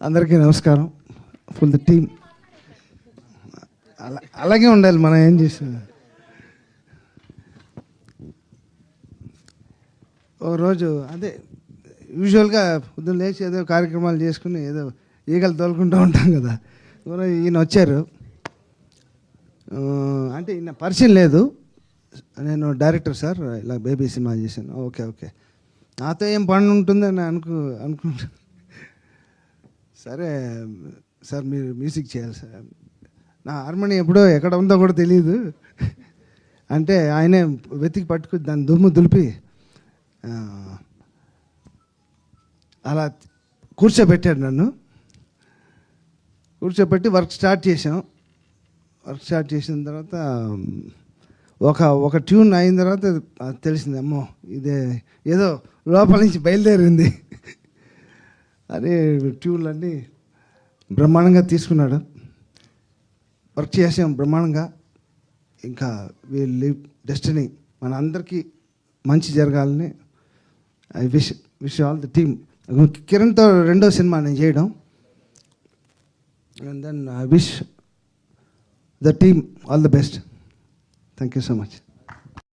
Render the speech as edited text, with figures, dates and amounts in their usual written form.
అందరికీ నమస్కారం. Full the team అలాగే ఉండాలి. మనం ఏం చేస్తాం. ఓ రోజు అదే యూజువల్గా పొద్దున్న లేచి ఏదో కార్యక్రమాలు చేసుకుని ఏదో ఈగలు తోలుకుంటూ ఉంటాం కదా. ఈయన వచ్చారు. అంటే ఈయన పరిచయం లేదు. నేను డైరెక్టర్ సార్, ఇలా బేబీ సినిమా చేశాను. ఓకే ఓకే, నాతో ఏం పని ఉంటుందని అనుకుంటా. సరే సార్, మీరు మ్యూజిక్ చేయాలి సార్. నా హార్మోని ఎప్పుడో ఎక్కడ ఉందో కూడా తెలియదు. అంటే ఆయనే వెతికి పట్టుకు దాన్ని దుమ్ము దులిపి అలా కూర్చోబెట్టాడు. నన్ను కూర్చోబెట్టి వర్క్ స్టార్ట్ చేసాం. వర్క్ స్టార్ట్ చేసిన తర్వాత ఒక ట్యూన్ అయిన తర్వాత తెలిసింది, అమ్మో ఇదే ఏదో లోపల నుంచి బయలుదేరింది. అదే ట్యూన్లన్నీ బ్రహ్మాండంగా తీసుకున్నాడు. వర్క్ చేసాం బ్రహ్మాండంగా. ఇంకా వీల్ లివ్ డెస్టినీ, మన అందరికీ మంచి జరగాలని I wish all the team. కిరణ్తో రెండో సినిమా నేను చేయడం. And then I wish the team all the best. Thank you so much.